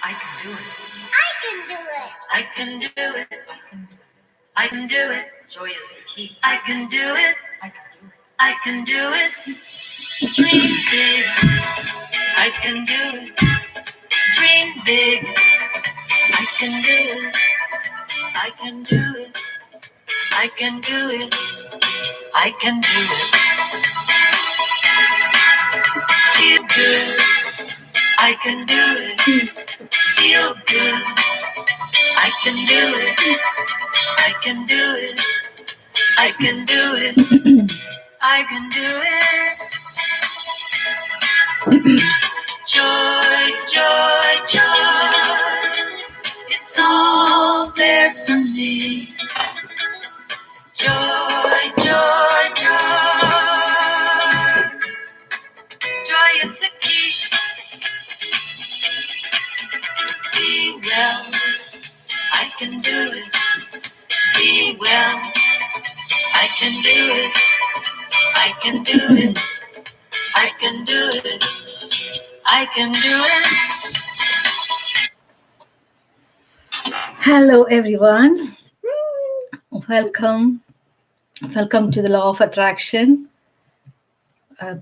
I can do it. I can do it. I can do it. I can do it. Joy is the key. I can do it. I can do it. I can do it. Dream big. I can do it. Dream big. I can do it. I can do it. I can do it. I can do it. Feel good. I can do it. Feel good. I can do it. I can do it. I can do it. I can do it. Joy, joy, joy. It's all there for me. Joy, joy, joy. Joy is the key. Be well. I can do it. Be well. I can do it. I can do it. I can do it. I can do it. Hello, everyone. Welcome. Welcome to the Law of Attraction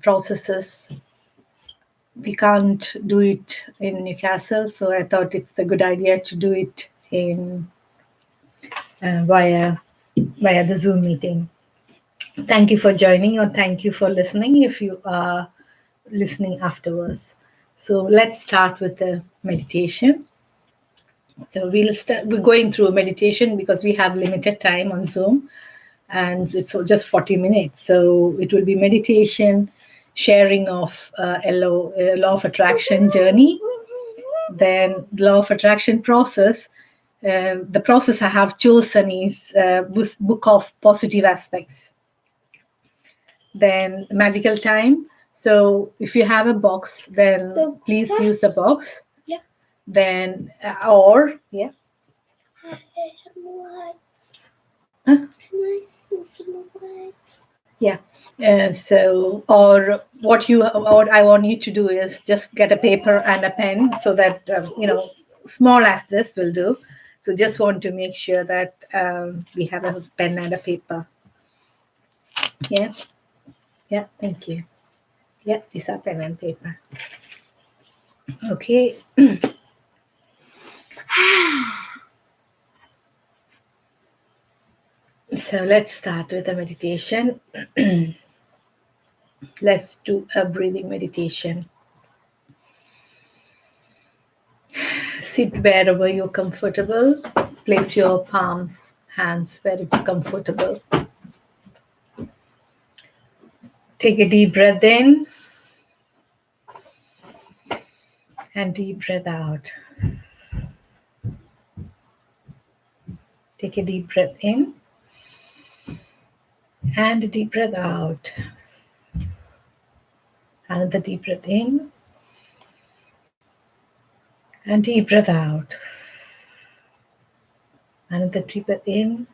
processes. We can't do it in Newcastle, so I thought it's a good idea to do it in via the Zoom meeting. Thank you for joining, or thank you for listening if you are listening afterwards. So let's start with the meditation. So we're going through a meditation because we have limited time on Zoom, and it's just 40 minutes. So it will be meditation, sharing of Law of Attraction journey, then Law of Attraction process. The process I have chosen is Book of Positive Aspects. Then magical time. So if you have a box, then please use the box. Yeah. Then yeah. Yeah. So, or what I want you to do is just get a paper and a pen, so that small as this will do. So, just want to make sure that we have a pen and a paper. Yeah. Yeah. Thank you. Yeah, these are pen and paper. Okay. So let's start with a meditation. Let's do a breathing meditation. Sit wherever you're comfortable. Place your hands where it's comfortable. Take a deep breath in and deep breath out. Take a deep breath in and a deep breath out. Another deep breath in and deep breath out. Another deep breath in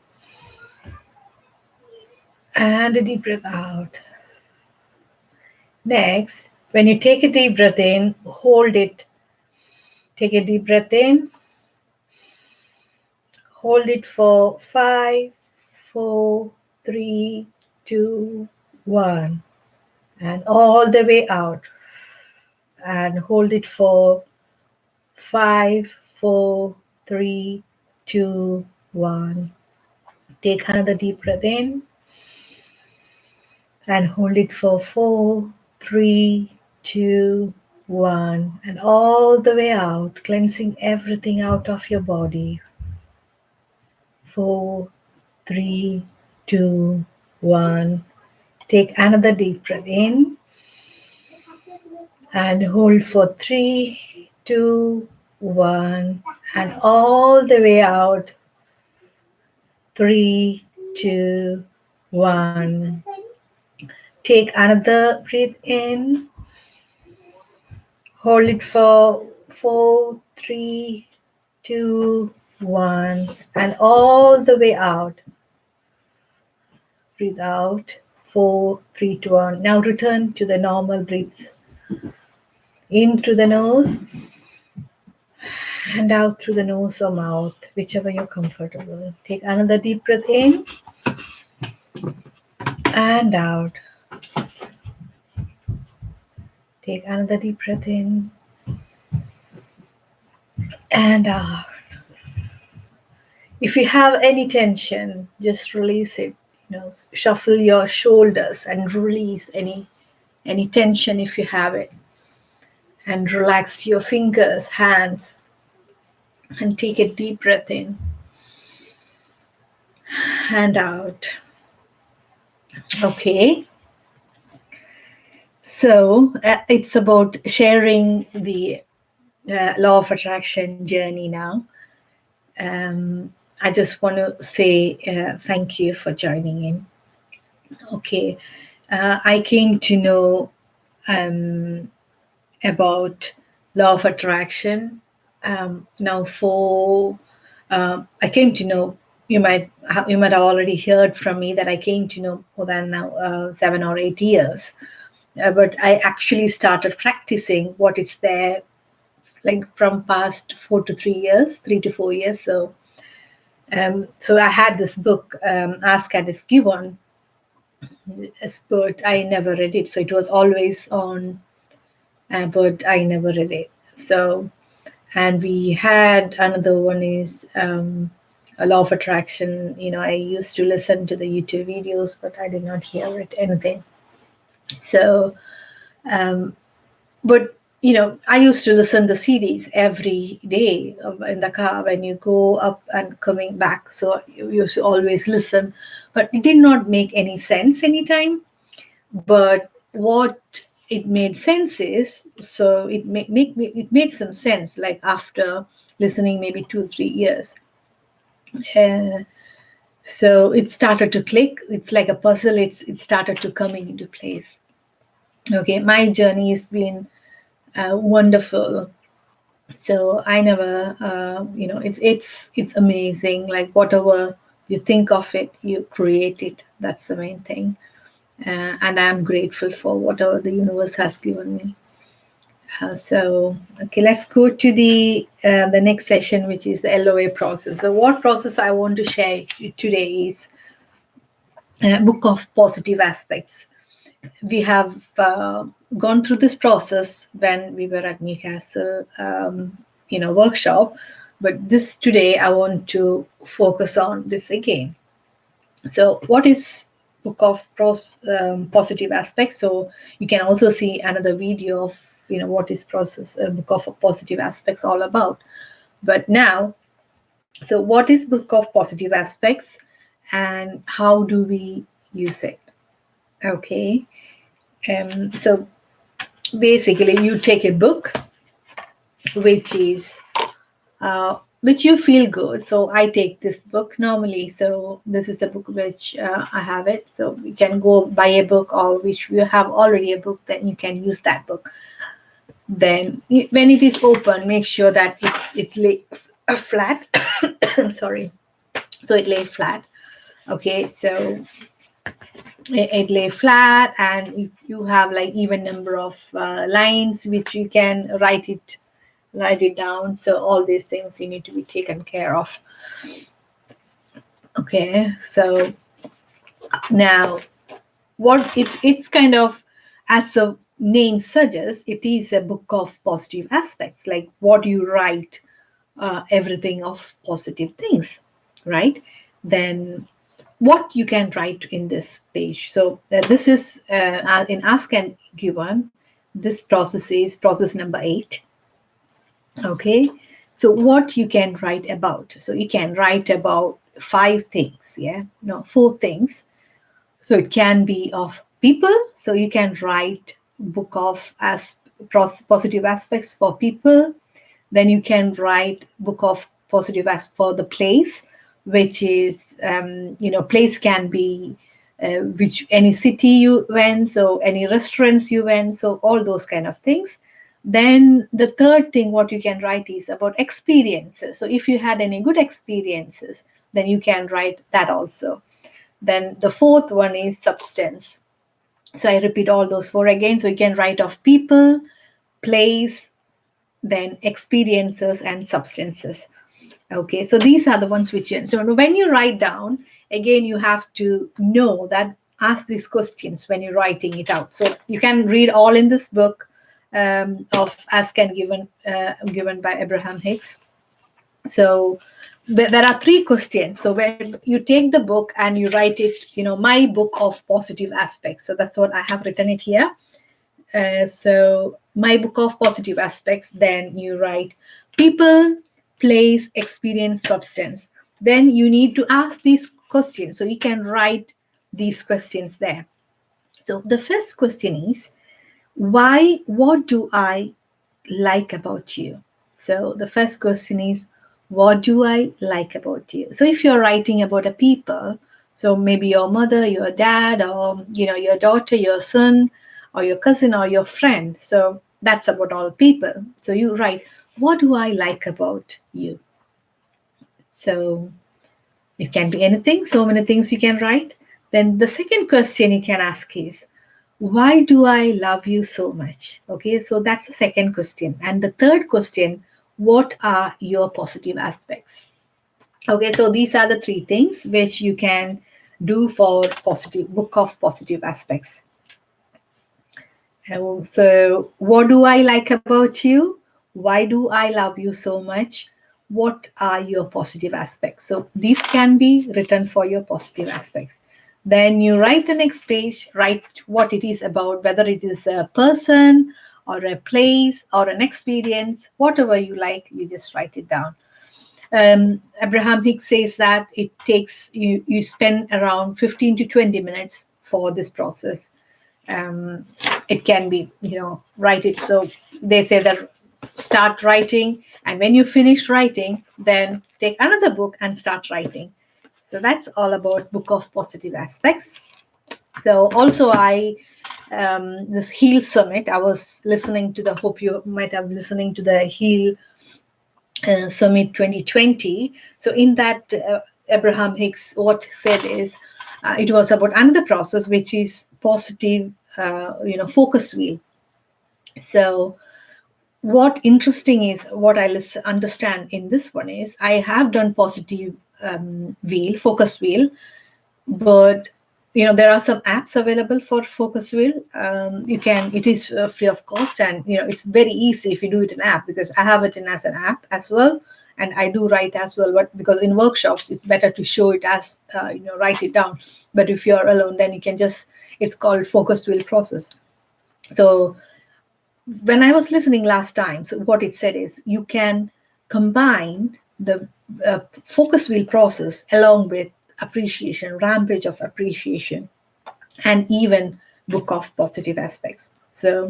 and a deep breath out. Next, when you take a deep breath in, hold it. Take a deep breath in. Hold it for 5, 4, 3, 2, 1. And all the way out. And hold it for 5, 4, 3, 2, 1. Take another deep breath in. And hold it for 4, 3, 2, 1. And all the way out, cleansing everything out of your body. 4, 3, 2, 1. Take another deep breath in. And hold for 3, 2, 1. And all the way out. 3, 2, 1. Take another breath in. Hold it for 4, 3, 2, 1. And all the way out. Breathe out. 4, 3, 2, 1. Now return to the normal breaths. In through the nose. and out through the nose or mouth, whichever you're comfortable. Take another deep breath in and out. Take another deep breath in and out. If you have any tension, just release it. Shuffle your shoulders and release any tension if you have it. And relax your fingers, hands, and take a deep breath in and out. Okay. So it's about sharing the law of attraction journey now. I just want to say thank you for joining in. Okay. I came to know about law of attraction now for I came to know, you might have already heard from me that I came to know more than now 7 or 8 years. But I actually started practicing what is there like from past 3 to 4 years. So I had this book, Ask and It's Given, but I never read it. So it was always on, but I never read it. So, and we had another one is a law of attraction. I used to listen to the YouTube videos, but I did not hear it, anything. So, but I used to listen to CDs every day in the car when you go up and coming back. So you used to always listen, but it did not make any sense anytime. But what it made sense is, so it made some sense. Like after listening maybe 2-3 years, so it started to click. It's like a puzzle. It started to coming into place. Okay, my journey has been wonderful. So I never, it's amazing. Like whatever you think of it, you create it. That's the main thing. And I'm grateful for whatever the universe has given me. So, okay, let's go to the next session, which is the LOA process. So what process I want to share today is book of positive aspects. We have gone through this process when we were at Newcastle, workshop. But today I want to focus on this again. So what is book of positive aspects? So you can also see another video of what is book of positive aspects all about. But now, so what is book of positive aspects and how do we use it? Okay. So basically you take a book which you feel good. So I take this book normally. So this is the book which I have it. So you can go buy a book, or which you have already a book, then you can use that book. Then when it is open, make sure that it lay flat. Sorry. So it lay flat. Okay. So it lay flat, and you have like even number of lines which you can write it down. So all these things you need to be taken care of. Okay, so now what it's kind of, as the name suggests, it is a book of positive aspects, like what you write, everything of positive things, right? Then what you can write in this page. So this is in Ask and Given. This process is process number 8. Okay, so what you can write about. So you can write about 5 things, 4 things. So it can be of people. So you can write book of positive aspects for people. Then you can write book of positive aspects for the place, which is, place can be which any city you went, so any restaurants you went, so all those kind of things. Then the third thing what you can write is about experiences. So if you had any good experiences, then you can write that also. Then the fourth one is substance. So I repeat all those 4 again. So you can write of people, place, then experiences, and substances. Okay, so these are the ones which so when you write down, again you have to know that, ask these questions when you're writing it out. So you can read all in this book, of Ask and Given, given by Abraham Hicks. So there are three questions. So when you take the book and you write it, my book of positive aspects. So that's what I have written it here. So my book of positive aspects, then you write people, place, experience, substance. Then you need to ask these questions. So you can write these questions there. So the first question is, why, what do I like about you? So the first question is, what do I like about you? So if you're writing about a people, so maybe your mother, your dad, or your daughter, your son, or your cousin, or your friend. So that's about all people. So you write, what do I like about you? So it can be anything, so many things you can write. Then the second question you can ask is, why do I love you so much? Okay, so that's the second question. And the third question, what are your positive aspects? Okay, so these are the three things which you can do for positive book of positive aspects. So what do I like about you? Why do I love you so much? What are your positive aspects? So these can be written for your positive aspects. Then you write the next page, write what it is about, whether it is a person or a place or an experience, whatever you like, you just write it down. Abraham Hicks says that it takes you spend around 15 to 20 minutes for this process. It can be, write it. So they say that start writing, and when you finish writing, then take another book and start writing. So that's all about book of positive aspects. So also this Heal Summit, I was listening to hope you might have listening to the Heal Summit 2020. So in that, Abraham Hicks, what he said is, it was about another process, which is positive, focus wheel. So what interesting is, what I understand in this one is, I have done positive focus wheel, but there are some apps available for focus wheel. It is free of cost, and it's very easy if you do it in app, because I have it in as an app as well, and I do write as well. But because in workshops it's better to show it as write it down. But if you're alone, then you can just, it's called focus wheel process. So when I was listening last time, so what it said is, you can combine the focus wheel process along with appreciation, rampage of appreciation, and even book of positive aspects. So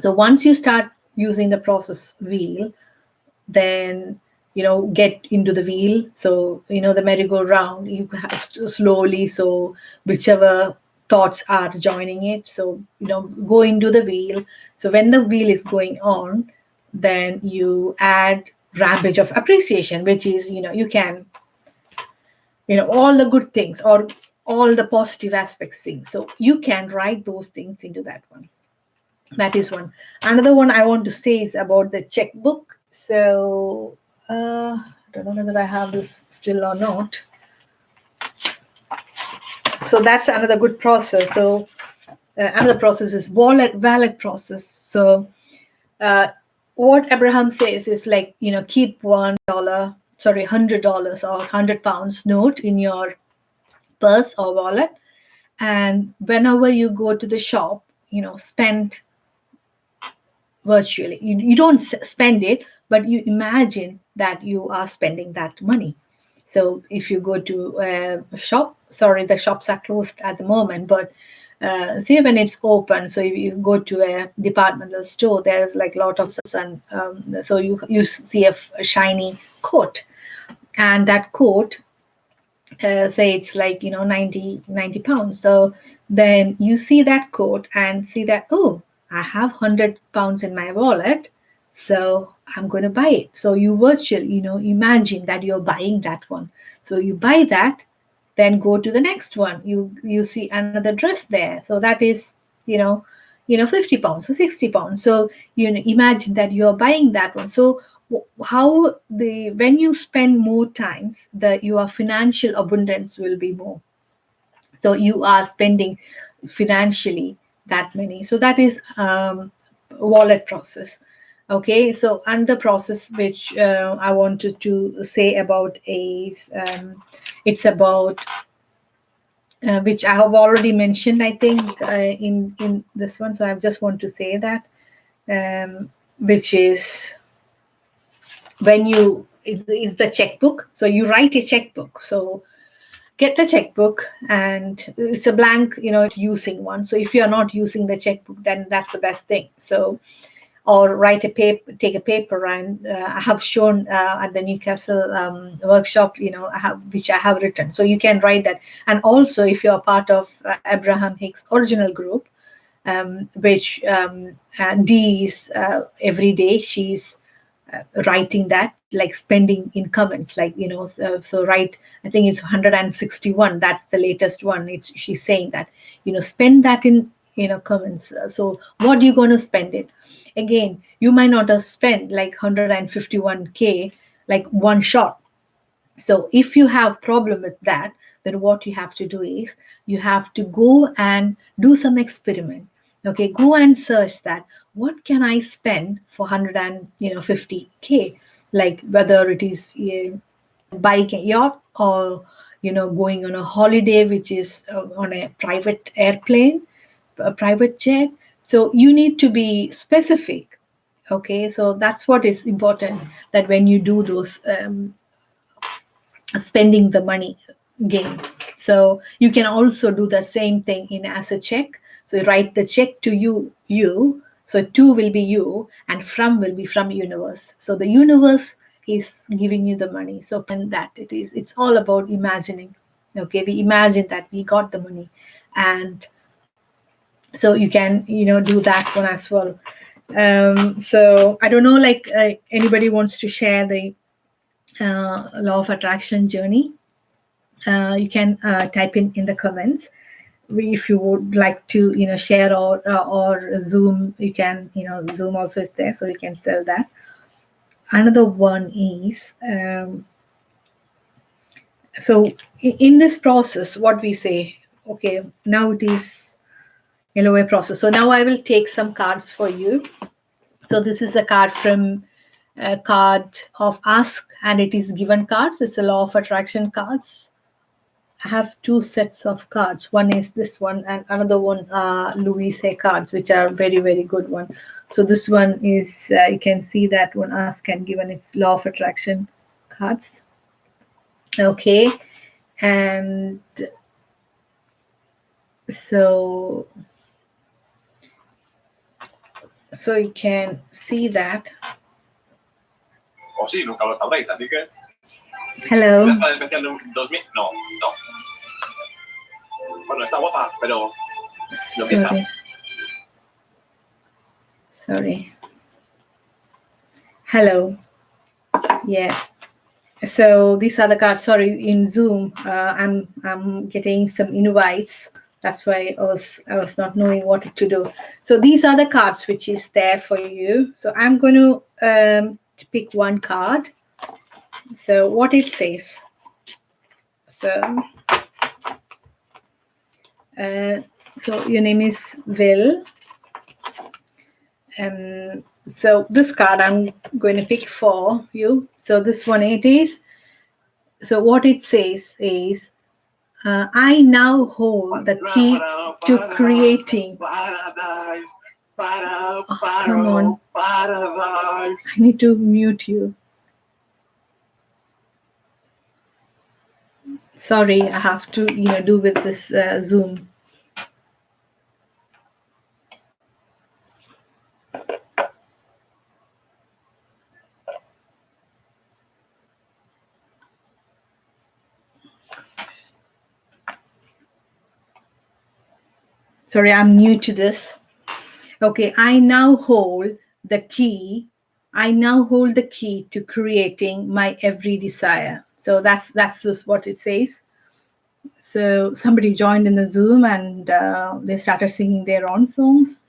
once you start using the process wheel, then get into the wheel. So the merry-go-round, you have to slowly, so whichever thoughts are joining it, so go into the wheel. So when the wheel is going on, then you add rampage of appreciation, which is you can all the good things or all the positive aspects things, so you can write those things into that one. That is one. Another one I want to say is about the checkbook. So I don't know whether I have this still or not. So that's another good process. So another process is wallet process. So what Abraham says is, like, keep $100 or £100 note in your purse or wallet, and whenever you go to the shop, spend virtually. You don't spend it, but you imagine that you are spending that money. So if you go to a shop, the shops are closed at the moment, but see when it's open. So if you go to a departmental store, there's like a lot of sun. So you see a shiny coat, and that coat, say it's like 90 pounds. So then you see that coat and see that, oh, I have £100 in my wallet, so I'm going to buy it. So you virtually imagine that you're buying that one. So you buy that, then go to the next one, you see another dress there. So that is £50 or £60. So imagine that you are buying that one. So how when you spend more times, your financial abundance will be more. So you are spending financially that many. So that is wallet process. Okay, so another process which I wanted to say about is it's about which I have already mentioned, I think, in this one. So I just want to say that, which is when it's the checkbook. So you write a checkbook. So get the checkbook, and it's a blank, using one. So if you're not using the checkbook, then that's the best thing. So, or write a paper, take a paper, and I have shown at the Newcastle workshop, which I have written. So you can write that. And also, if you're part of Abraham Hicks original group, which Dee is every day, she's writing that, like spending in comments, like so write, I think it's 161, that's the latest one. She's saying that spend that in comments. So what are you going to spend it? Again, you might not have spent like 151K like one shot. So if you have problem with that, then what you have to do is you have to go and do some experiment. Okay, go and search that what can I spend for 150K, like whether it is buying a yacht, or going on a holiday, which is on a private airplane, a private jet. So you need to be specific. Okay, so that's what is important, that when you do those spending the money game. So you can also do the same thing in as a check. So you write the check to you. So to will be you, and from will be from universe. So the universe is giving you the money. So and that it's all about imagining. Okay, we imagine that we got the money, and so you can do that one as well. So I don't know, like anybody wants to share the law of attraction journey? You can type in the comments. If you would like to share, or Zoom, you can Zoom also is there, so you can sell that. Another one is so in this process, what we say, okay, now it is LOA process. So now I will take some cards for you. So this is the card from card of ask, and it is given cards. It's a law of attraction cards. I have two sets of cards. One is this one, and another one are Louise cards, which are very, very good one. So this one is, you can see that one, ask and given. It's law of attraction cards. Okay. And so you can see that. Oh sì, nunca lo sabréis, así que... Hello. ¿Ya está el especial 2000? No. Bueno, está guapa, pero... No empieza. Sorry. Hello. Yeah. So these are the cards. Sorry, in Zoom, I'm getting some invites. That's why I was not knowing what to do. So these are the cards which is there for you. So I'm going to pick one card. So what it says. So your name is Will. So this card I'm going to pick for you. So this one it is. So what it says is, I now hold the key to creating. Oh, come on. I need to mute you. Sorry, I have to do with this Zoom. Sorry, I'm new to this. Okay, I now hold the key. I now hold the key to creating my every desire. So that's just what it says. So somebody joined in the Zoom, and they started singing their own songs.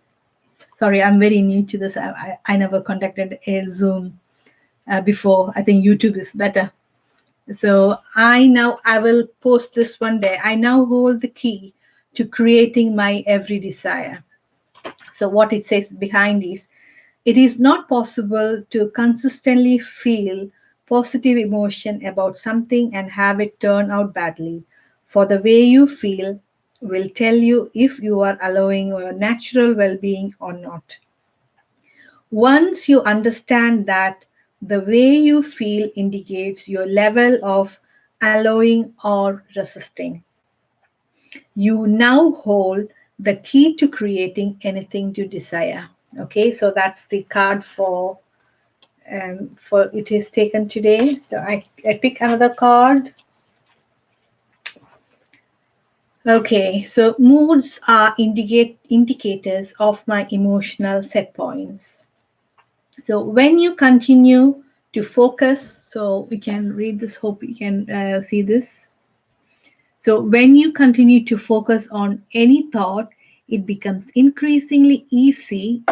Sorry, I'm very new to this. I never conducted a Zoom before. I think YouTube is better. So I will post this one day. I now hold the key to creating my every desire. So what it says behind is, it is not possible to consistently feel positive emotion about something and have it turn out badly. For the way you feel will tell you if you are allowing your natural well-being or not. Once you understand that the way you feel indicates your level of allowing or resisting, you now hold the key to creating anything you desire. Okay, so that's the card for it is taken today. So I pick another card. Okay, so moods are indicators of my emotional set points. So when you continue to focus, so we can read this, hope you can see this. So when you continue to focus on any thought, it becomes increasingly easy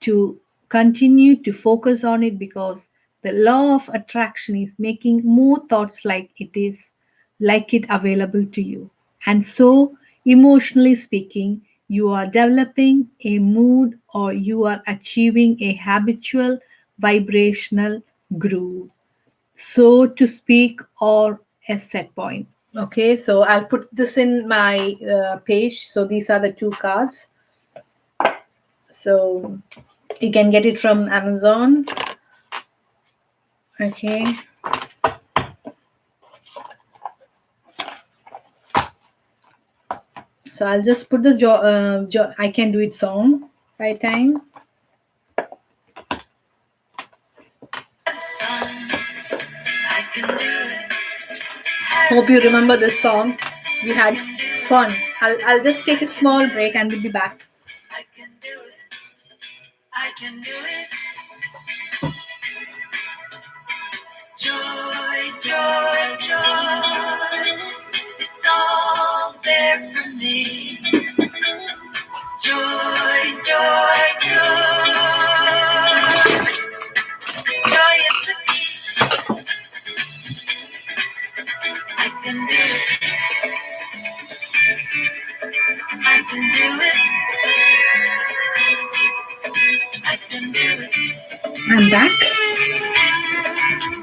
to continue to focus on it, because the law of attraction is making more thoughts like it available to you. And so, emotionally speaking, you are developing a mood, or you are achieving a habitual vibrational groove, so to speak, or a set point. Okay, so I'll put this in my page. So these are the two cards. So you can get it from Amazon. Okay. So I'll just put the I can do it song by time. Hope you remember this song. We had fun. I'll just take a small break and we'll be back. I can do it. I can do it. Joy, joy, joy. It's all there for me. Joy, joy, joy. Joy is the key. I can do it. I can do it. I can do it. I'm back.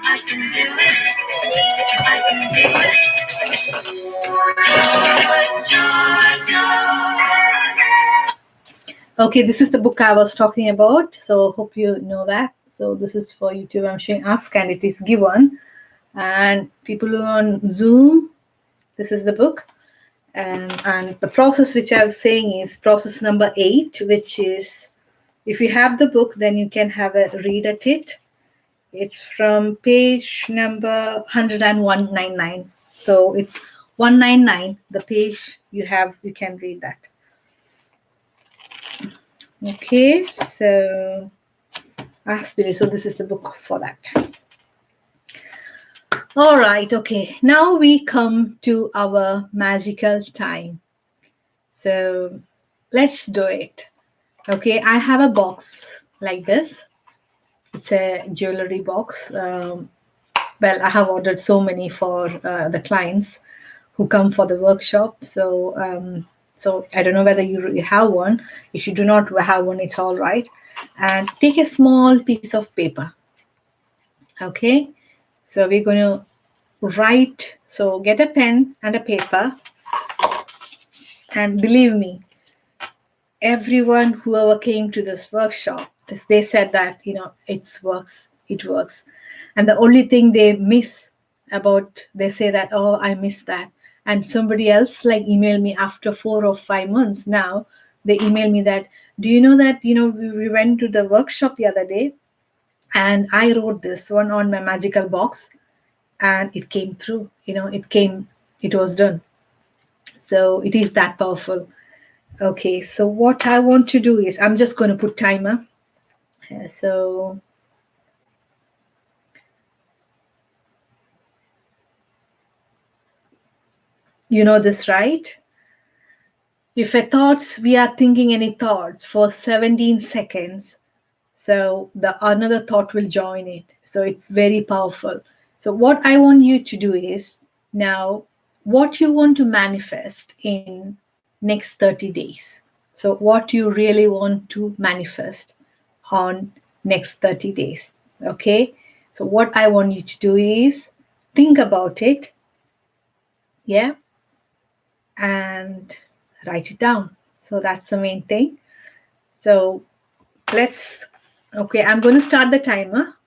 I can do it. I can do it. Joy, joy, joy. Okay, this is the book I was talking about. So hope you know that. So this is for YouTube. I'm showing Ask, and it is given. And people who are on Zoom, this is the book. And the process which I was saying is process number 8, which is, if you have the book, then you can have a read at it. It's from page number 199. So it's 199, the page you have, you can read that. Okay, so so this is the book for that. All right, okay. Now we come to our magical time. So let's do it. Okay, I have a box like this. It's a jewelry box. Well, I have ordered so many for the clients who come for the workshop. So I don't know whether you have one. If you do not have one, it's all right. And take a small piece of paper. Okay, so we're going to write. So get a pen and a paper. And believe me, everyone whoever came to this workshop, they said that it works, and the only thing they miss about, they say that, oh, I miss that. And somebody else like emailed me after 4 or 5 months now. They emailed me that, do you know that we went to the workshop the other day, and I wrote this one on my magical box, and it came through. It was done. So it is that powerful. Okay, so what I want to do is, I'm just going to put timer. So you know this, right? If a thoughts, we are thinking any thoughts for 17 seconds, so the another thought will join it. So it's very powerful. So what I want you to do is now what you want to manifest in next 30 days. So what you really want to manifest on next 30 days. Okay? So what I want you to do is think about it, yeah, and write it down. So that's the main thing. So let's, okay, I'm going to start the timer.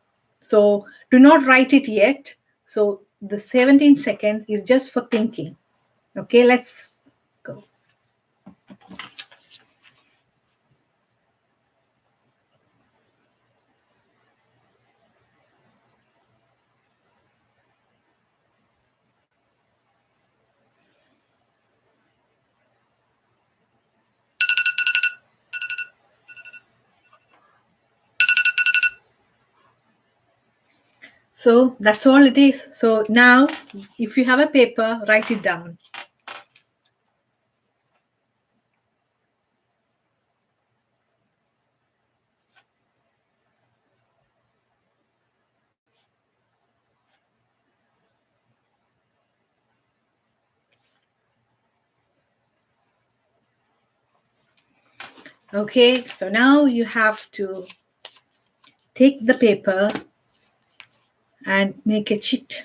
So do not write it yet. So the 17 seconds is just for thinking. Okay, let's go. So that's all it is. So now, if you have a paper, write it down. Okay, so now you have to take the paper and make a chit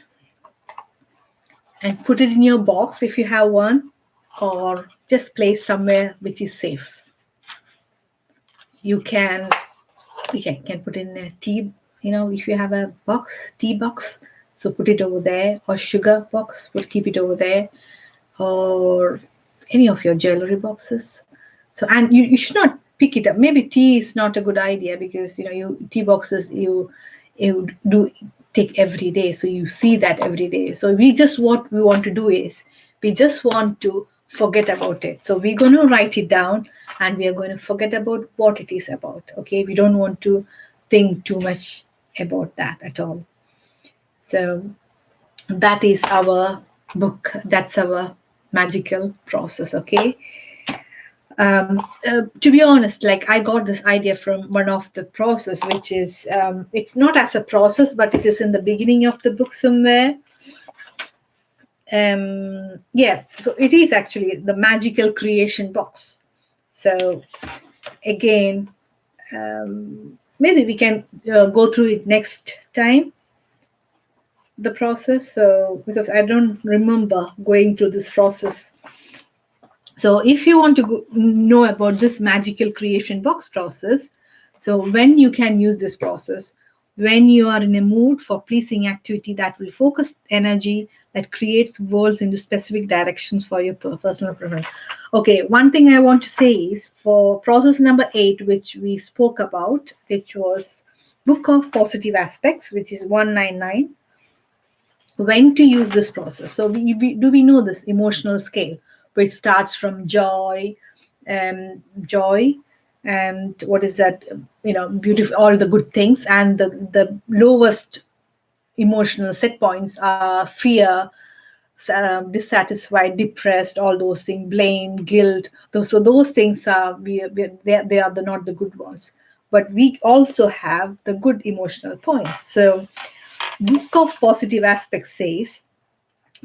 and put it in your box if you have one, or just place somewhere which is safe. You can put in a tea, if you have a tea box, so put it over there, or sugar box, keep it over there, or any of your jewelry boxes. So, and you should not pick it up. Maybe tea is not a good idea, because tea boxes you do take every day, so you see that every day. So what we want to do is we just want to forget about it. So we're going to write it down, and we are going to forget about what it is about. Okay, we don't want to think too much about that at all. So that is our book. That's our magical process. Okay. To be honest, like, I got this idea from one of the process, which is it's not as a process, but it is in the beginning of the book somewhere. Yeah, so it is actually the magical creation box. So again, maybe we can go through it next time, the process. So because I don't remember going through this process. So if you want to know about this magical creation box process, so when you can use this process, when you are in a mood for pleasing activity that will focus energy, that creates worlds into specific directions for your personal preference. Okay, one thing I want to say is for process number 8, which we spoke about, which was Book of Positive Aspects, which is 199, when to use this process. So we know this emotional scale, which starts from joy, joy, and what is that? Beautiful, all the good things, and the lowest emotional set points are fear, dissatisfied, depressed, all those things, blame, guilt. Those things are they are not the good ones. But we also have the good emotional points. So Book of Positive Aspects says,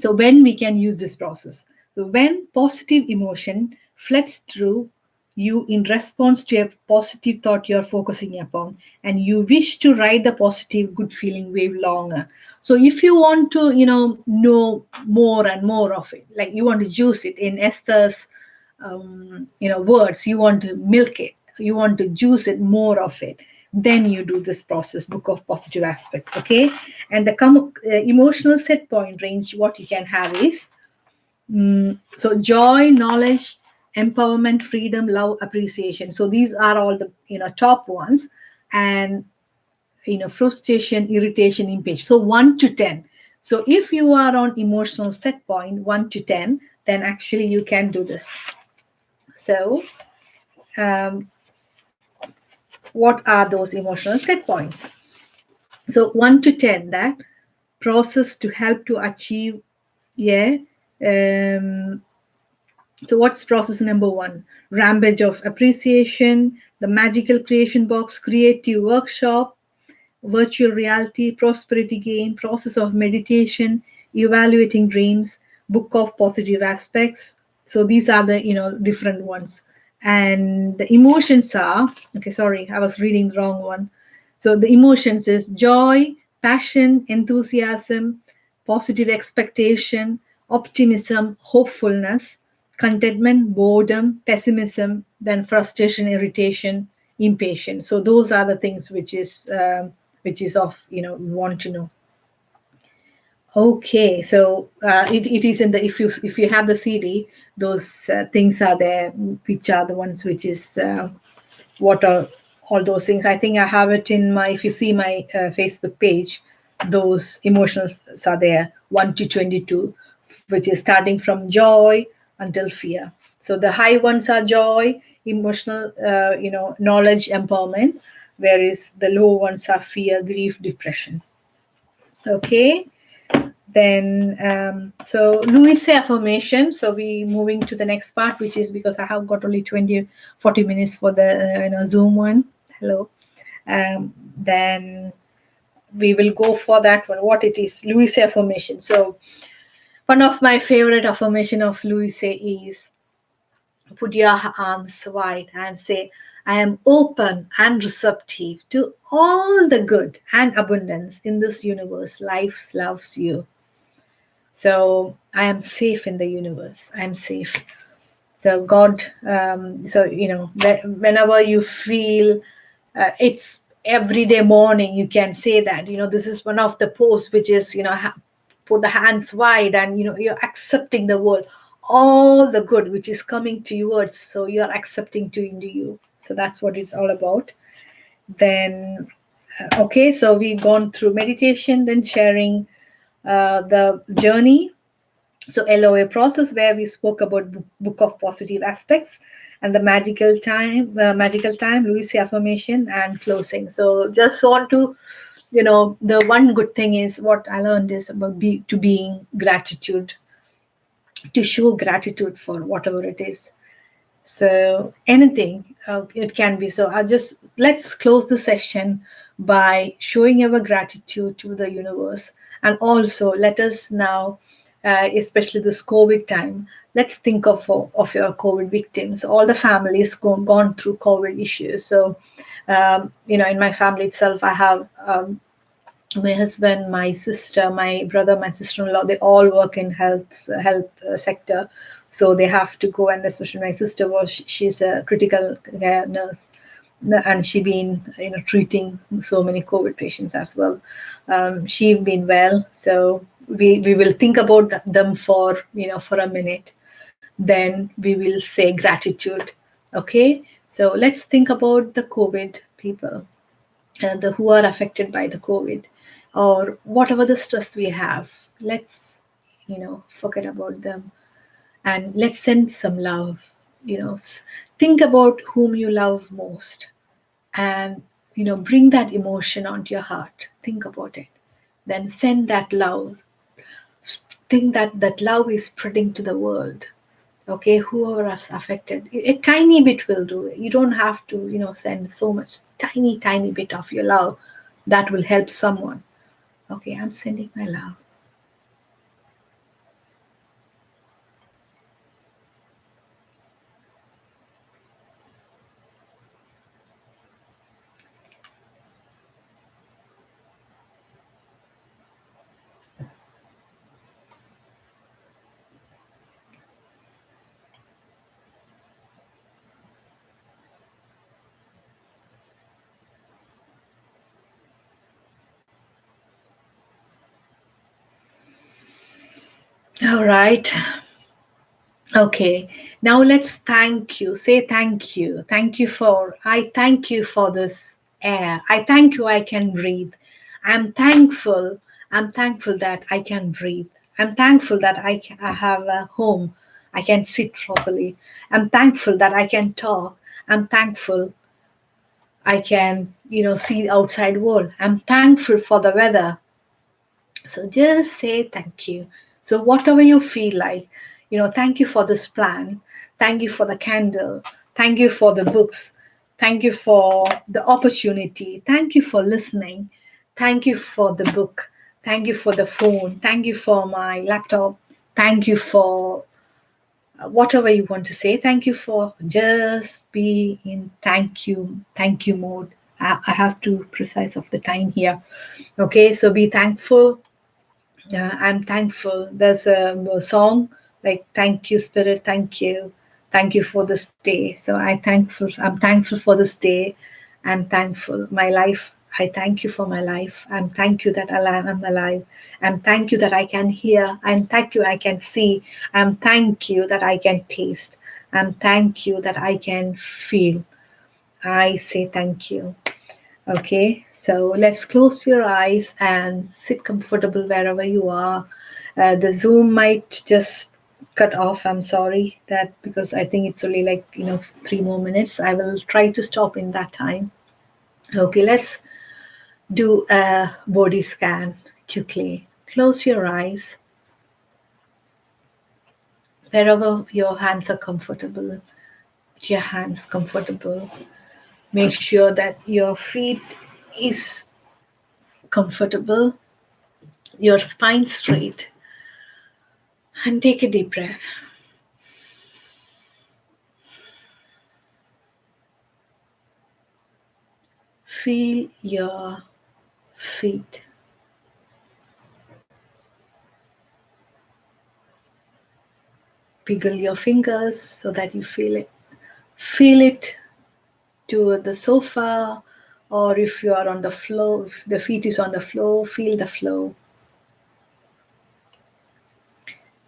so when we can use this process. So when positive emotion floods through you in response to a positive thought you're focusing upon, and you wish to ride the positive good feeling wave longer. So if you want to, know more and more of it, like you want to juice it in Esther's words, you want to milk it, you want to juice it, more of it, then you do this process, Book of Positive Aspects. Okay. And the emotional set point range, what you can have is so joy, knowledge, empowerment, freedom, love, appreciation. So these are all the top ones. And frustration, irritation, impatience. So 1 to 10. So if you are on emotional set point 1 to 10, then actually you can do this. So what are those emotional set points? So 1 to 10, that process to help to achieve, yeah, So, what's process number one? Rampage of appreciation, the magical creation box, creative workshop, virtual reality, prosperity gain, process of meditation, evaluating dreams, book of positive aspects. So these are the different ones. And the emotions are, okay, sorry, I was reading the wrong one. So the emotions is joy, passion, enthusiasm, positive expectation, optimism, hopefulness, contentment, boredom, pessimism, then frustration, irritation, impatience. So those are the things which is of want to know. Okay, so it is in the, if you have the CD, those things are there, which are the ones which is what are all those things. I think I have it in my, if you see my Facebook page, those emotions are there, 1 to 22, which is starting from joy until fear. So the high ones are joy, emotional, knowledge, empowerment, whereas the low ones are fear, grief, depression. Okay, then so Louise affirmation. So we moving to the next part, which is because I have got only 20-40 minutes for the Zoom one. Hello. Then we will go for that one, what it is, Louise affirmation. So one of my favorite affirmation of Louise is, put your arms wide and say, I am open and receptive to all the good and abundance in this universe. Life loves you. So I am safe in the universe. I'm safe. So God, so whenever you feel it's everyday morning, you can say that, this is one of the posts which is, put the hands wide, and you're accepting the world, all the good which is coming to yours. So you're accepting to into you. So that's what it's all about. Then okay, so we've gone through meditation, then sharing the journey. So LOA process, where we spoke about book of positive aspects, and the magical time, Louise affirmation, and closing. So just want to, the one good thing is what I learned is about being gratitude, to show gratitude for whatever it is. So anything it can be. So I just, let's close the session by showing our gratitude to the universe, and also let us now, especially this COVID time, let's think of your COVID victims, all the families gone through COVID issues. So in my family itself, I have my husband, my sister, my brother, my sister-in-law, they all work in health sector, so they have to go. And especially my sister she's a critical care nurse, and she been treating so many COVID patients as well. She been well, so we will think about them for for a minute, then we will say gratitude. Okay, so let's think about the COVID people, who are affected by the COVID, or whatever the stress we have. Let's forget about them, and let's send some love. Think about whom you love most, and bring that emotion onto your heart. Think about it, then send that love. Think that that love is spreading to the world. Okay, whoever is affected, a tiny bit will do. You don't have to send so much, tiny bit of your love that will help someone. Okay, I'm sending my love. All right. Okay, now let's thank you. Say thank you. I thank you for this air. I thank you I can breathe. I'm thankful. I'm thankful that I can breathe. I'm thankful that I have a home. I can sit properly. I'm thankful that I can talk. I'm thankful I can, see the outside world. I'm thankful for the weather. So just say thank you. So whatever you feel like, Thank you for this plan. Thank you for the candle. Thank you for the books. Thank you for the opportunity. Thank you for listening. Thank you for the book. Thank you for the phone. Thank you for my laptop. Thank you for whatever you want to say. Thank you for just be in thank you mode. I have to precise of the time here. Okay, so be thankful. I'm thankful. There's a song like "Thank you, Spirit. Thank you for this day." So I'm thankful for this day. I'm thankful my life. I thank you for my life. I'm thank you that I'm alive. I'm thank you that I can hear. I'm thank you I can see. I'm thank you that I can taste. I'm thank you that I can feel. I say thank you. Okay, so let's close your eyes and sit comfortable wherever you are. The Zoom might just cut off. I'm sorry that because I think it's only like 3 more minutes. I will try to stop in that time. Okay, let's do a body scan quickly. Close your eyes wherever your hands are comfortable. Put your hands comfortable. Make sure that your feet is comfortable, your spine straight, and take a deep breath. Feel your feet. Wiggle your fingers so that you feel it. Feel it to the sofa, or if you are on the floor, if the feet is on the floor, feel the flow.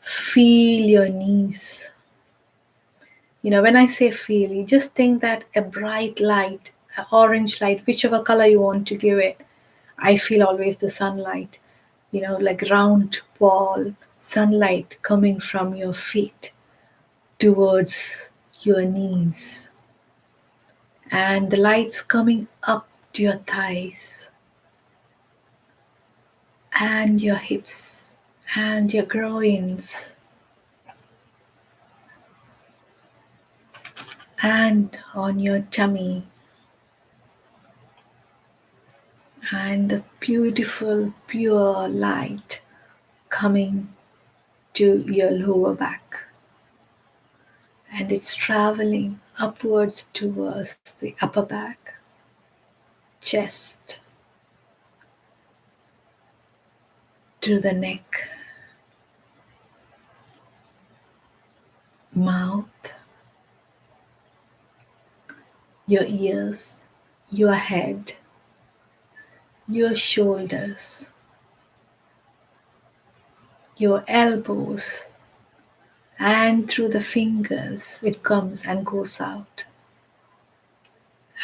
Feel your knees. When I say feel, you just think that a bright light, an orange light, whichever color you want to give it. I feel always the sunlight, like round ball sunlight coming from your feet towards your knees, and the lights coming up to your thighs and your hips and your groins and on your tummy, and the beautiful pure light coming to your lower back, and it's traveling upwards towards the upper back, chest, to the neck, mouth, your ears, your head, your shoulders, your elbows, and through the fingers it comes and goes out.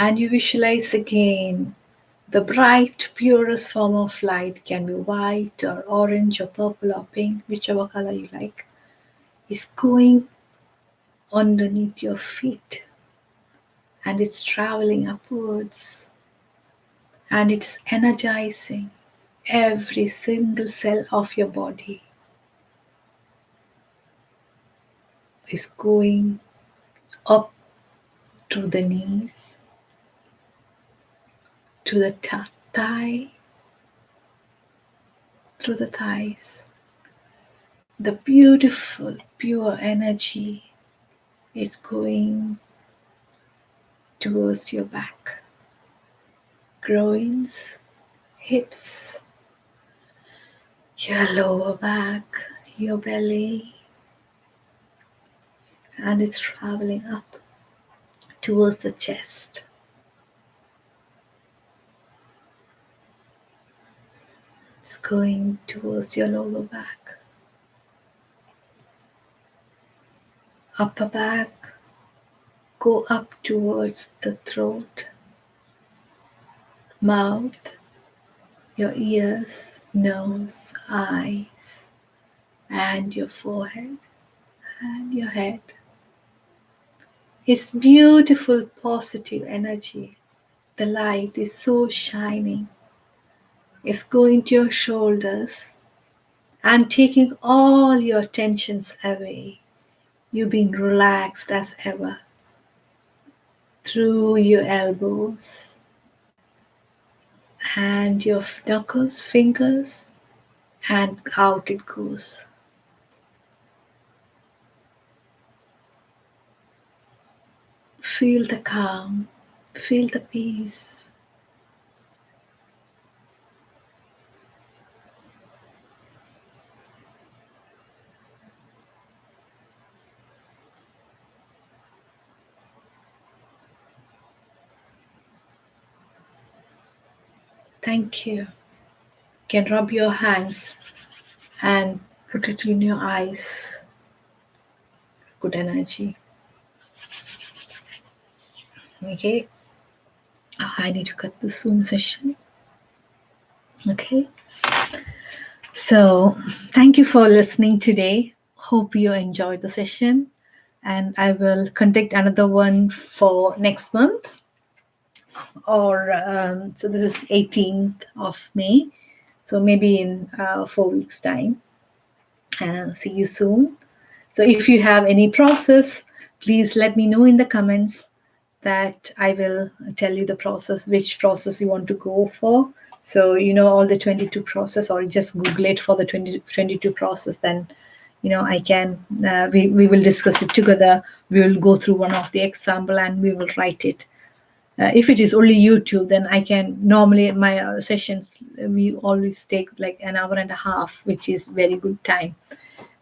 And you visualize again the bright, purest form of light, can be white or orange or purple or pink, whichever color you like, is going underneath your feet, and it's traveling upwards, and it's energizing every single cell of your body. Is going up to the knees, to the thigh, through the thighs. The beautiful, pure energy is going towards your back, groins, hips, your lower back, your belly, and it's traveling up towards the chest. It's going towards your lower back, upper back, go up towards the throat, mouth, your ears, nose, eyes, and your forehead and your head. It's beautiful, positive energy. The light is so shining. It's going to your shoulders and taking all your tensions away. You being relaxed as ever through your elbows and your knuckles, fingers, and out it goes. Feel the calm, feel the peace. Thank you. You can rub your hands and put it in your eyes. It's good energy. Okay. I need to cut the Zoom session. Okay. So, thank you for listening today. Hope you enjoyed the session. And I will conduct another one for next month. Or so this is 18th of May. So maybe in 4 weeks' time. And see you soon. So if you have any process, please let me know in the comments that I will tell you the process, which process you want to go for. So you know all the 22 process, or just Google it for the 22 process. Then I can we will discuss it together. We will go through one of the example and we will write it. If it is only YouTube, then I can normally my sessions we always take like an hour and a half, which is very good time.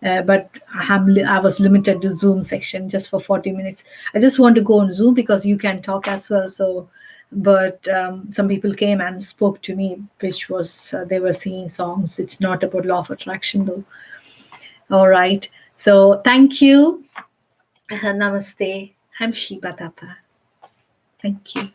But I was limited to Zoom section just for 40 minutes. I just want to go on Zoom because you can talk as well. So, but some people came and spoke to me, which was they were singing songs. It's not about law of attraction though. All right. So thank you. Namaste. I'm Shiba Tapa. Thank you.